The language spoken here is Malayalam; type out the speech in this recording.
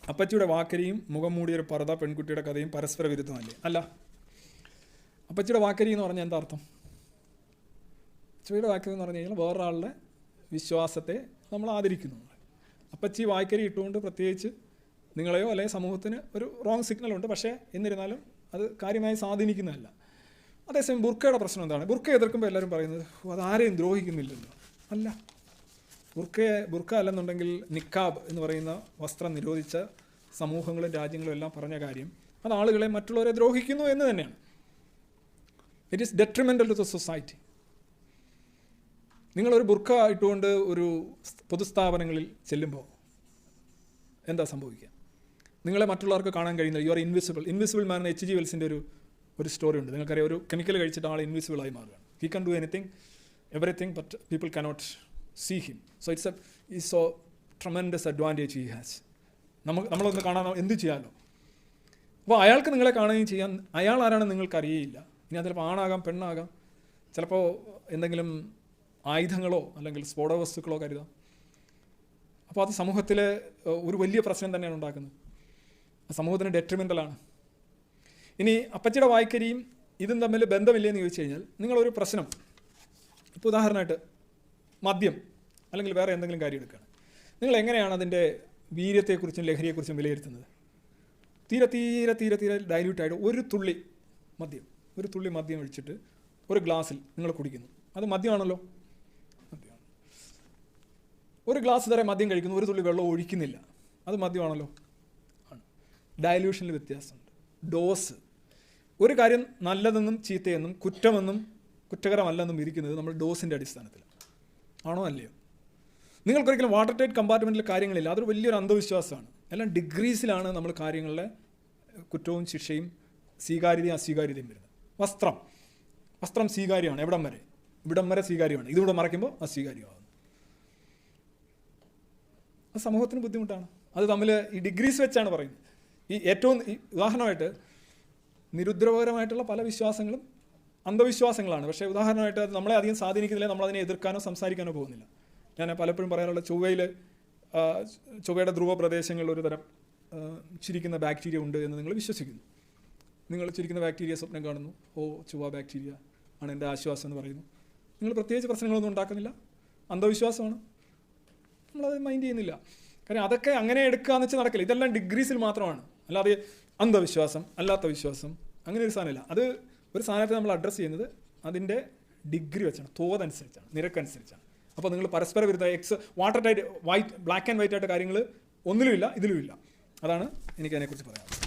അപ്പച്ചിയുടെ വാക്കരിയും മുഖം മൂടിയൊരു പർദ്ദ പെൺകുട്ടിയുടെ കഥയും പരസ്പര വിരുദ്ധമല്ലേ? അല്ല. അപ്പച്ചിയുടെ വാക്കരി എന്ന് പറഞ്ഞാൽ എന്താ അർത്ഥം? അപ്പച്ചിയുടെ വാക്കരി എന്ന് പറഞ്ഞു കഴിഞ്ഞാൽ വേറൊരാളുടെ വിശ്വാസത്തെ നമ്മൾ ആദരിക്കുന്നു. അപ്പച്ചി വാക്കരി ഇട്ടുകൊണ്ട് പ്രത്യേകിച്ച് നിങ്ങളെയോ അല്ലെങ്കിൽ സമൂഹത്തിന് ഒരു റോങ് സിഗ്നലുണ്ട്. പക്ഷേ എന്നിരുന്നാലും അത് കാര്യമായി സ്വാധീനിക്കുന്നതല്ല. അതേസമയം ബുർക്കയുടെ പ്രശ്നം എന്താണ്? ബുർക്ക എതിർക്കുമ്പോൾ എല്ലാവരും പറയുന്നത് അതാരെയും ദ്രോഹിക്കുന്നില്ലല്ലോ. അല്ല, ബുർക്ക അല്ലെന്നുണ്ടെങ്കിൽ നിക്കാബ് എന്ന് പറയുന്ന വസ്ത്രം നിരോധിച്ച സമൂഹങ്ങളും രാജ്യങ്ങളും എല്ലാം പറഞ്ഞ കാര്യം അത് ആളുകളെ മറ്റുള്ളവരെ ദ്രോഹിക്കുന്നു എന്ന് തന്നെയാണ്. It is detrimental to the society. നിങ്ങളൊരു ബുർക്ക ഇട്ടുകൊണ്ട് ഒരു പൊതുസ്ഥാപനങ്ങളിൽ ചെല്ലുമ്പോൾ എന്താ സംഭവിക്കുക? നിങ്ങളെ മറ്റുള്ളവർക്ക് കാണാൻ കഴിയുന്നത് യു ആർ ഇൻവിസിബിൾ മാൻ എന്ന് H.G. വെൽസിൻ്റെ ഒരു സ്റ്റോറി ഉണ്ട്. നിങ്ങൾക്കറിയാം, ഒരു കെമിക്കൽ കഴിച്ചിട്ട് ആൾ ഇൻവിസിബിളായി മാറുകയാണ്. He can do everything but people cannot see him. So it's a tremendous advantage he has. നമ്മളൊന്ന് കാണാൻ എന്ത് ചെയ്യാമല്ലോ. അപ്പോൾ അയാൾക്ക് നിങ്ങളെ കാണുകയും ചെയ്യാൻ അയാൾ ആരാണെന്ന് നിങ്ങൾക്ക് അറിയുകയില്ല. ഇനി അത് ചിലപ്പോൾ ആണാകാം, പെണ്ണാകാം, ചിലപ്പോൾ എന്തെങ്കിലും ആയുധങ്ങളോ അല്ലെങ്കിൽ സ്ഫോടക വസ്തുക്കളോ കരുതാം. അപ്പോൾ അത് സമൂഹത്തിൽ ഒരു വലിയ പ്രശ്നം തന്നെയാണ് ഉണ്ടാക്കുന്നത്. സമൂഹത്തിന് ഡെട്രിമെൻ്റലാണ്. ഇനി അപ്പച്ചിയുടെ വായ്ക്കരിയും ഇതും തമ്മിൽ ബന്ധമില്ലെന്ന് ചോദിച്ചു കഴിഞ്ഞാൽ നിങ്ങളൊരു പ്രശ്നം, ഇപ്പോൾ ഉദാഹരണമായിട്ട് മദ്യം അല്ലെങ്കിൽ വേറെ എന്തെങ്കിലും കാര്യം എടുക്കുകയാണ്. നിങ്ങൾ എങ്ങനെയാണ് അതിൻ്റെ വീര്യത്തെക്കുറിച്ചും ലഹരിയെക്കുറിച്ചും വിലയിരുത്തുന്നത്? തീരെ തീരെ തീരെ തീരെ ഡൈല്യൂട്ടായിട്ട് ഒരു തുള്ളി മദ്യം ഒഴിച്ചിട്ട് ഒരു ഗ്ലാസ്സിൽ നിങ്ങൾ കുടിക്കുന്നു. അത് മദ്യമാണല്ലോ. മദ്യമാണ്. ഒരു ഗ്ലാസ് തരം മദ്യം കഴിക്കുന്നു, ഒരു തുള്ളി വെള്ളം ഒഴിക്കുന്നില്ല, അത് മദ്യമാണല്ലോ. ആണ്. ഡയല്യൂഷനിൽ വ്യത്യാസമുണ്ട്. ഡോസ്. ഒരു കാര്യം നല്ലതെന്നും ചീത്തയെന്നും കുറ്റമെന്നും കുറ്റകരമല്ലെന്നും ഇരിക്കുന്നത് നമ്മൾ ഡോസിൻ്റെ അടിസ്ഥാനത്തിലാണ്. ആണോ അല്ലയോ? നിങ്ങൾക്കൊരിക്കലും വാട്ടർ ടൈറ്റ് കമ്പാർട്ട്മെൻറ്റിൽ കാര്യങ്ങളില്ല. അതൊരു വലിയൊരു അന്ധവിശ്വാസമാണ്. എല്ലാം ഡിഗ്രീസിലാണ് നമ്മൾ കാര്യങ്ങളിലെ കുറ്റവും ശിക്ഷയും സ്വീകാര്യതയും അസ്വീകാര്യതയും വരുന്നത്. വസ്ത്രം സ്വീകാര്യമാണ് ഇവിടം വരെ സ്വീകാര്യമാണ്. ഇതിലൂടെ മറയ്ക്കുമ്പോൾ അസ്വീകാര്യമാകുന്നു. അത് സമൂഹത്തിന് ബുദ്ധിമുട്ടാണ്. അത് തമ്മിൽ ഈ ഡിഗ്രീസ് വെച്ചാണ് പറയുന്നത്. ഉദാഹരണമായിട്ട് നിരുദ്രവകരമായിട്ടുള്ള പല വിശ്വാസങ്ങളും അന്ധവിശ്വാസങ്ങളാണ്. പക്ഷേ ഉദാഹരണമായിട്ട് അത് നമ്മളെ അധികം സ്വാധീനിക്കുന്നില്ല. നമ്മളതിനെ എതിർക്കാനോ സംസാരിക്കാനോ പോകുന്നില്ല. ഞാൻ പലപ്പോഴും പറയാനുള്ള ചൊവ്വയുടെ ധ്രുവ പ്രദേശങ്ങളിൽ ഒരു തരം ചിരിക്കുന്ന ബാക്ടീരിയ ഉണ്ട് എന്ന് നിങ്ങൾ വിശ്വസിക്കുന്നു. നിങ്ങൾ ചിരിക്കുന്ന ബാക്ടീരിയ സ്വപ്നം കാണുന്നു. ചൊവ്വ ബാക്ടീരിയ ആണ് എൻ്റെ ആശ്വാസം എന്ന് പറയുന്നു. നിങ്ങൾ പ്രത്യേകിച്ച് പ്രശ്നങ്ങളൊന്നും ഉണ്ടാക്കുന്നില്ല. അന്ധവിശ്വാസമാണ്. നമ്മളത് മൈൻഡ് ചെയ്യുന്നില്ല. കാര്യം അതൊക്കെ അങ്ങനെ എടുക്കുക എന്ന് വെച്ചാൽ നടക്കില്ല. ഇതെല്ലാം ഡിഗ്രീസിൽ മാത്രമാണ്. അല്ലാതെ അന്ധവിശ്വാസം, അല്ലാത്ത വിശ്വാസം, അങ്ങനെ ഒരു സാധനമില്ല. അത് ഒരു സാധനത്തെ നമ്മൾ അഡ്രസ്സ് ചെയ്യുന്നത് അതിൻ്റെ ഡിഗ്രി വെച്ചാണ്, തോതനുസരിച്ചാണ്, നിരക്കനുസരിച്ചാണ്. അപ്പോൾ നിങ്ങൾ പരസ്പര വിരുദ്ധ water tight black and white ആയിട്ട് കാര്യങ്ങൾ ഒന്നിലുമില്ല, ഇതിലുമില്ല. അതാണ് എനിക്ക് അതിനെക്കുറിച്ച് പറയാനുള്ളത്.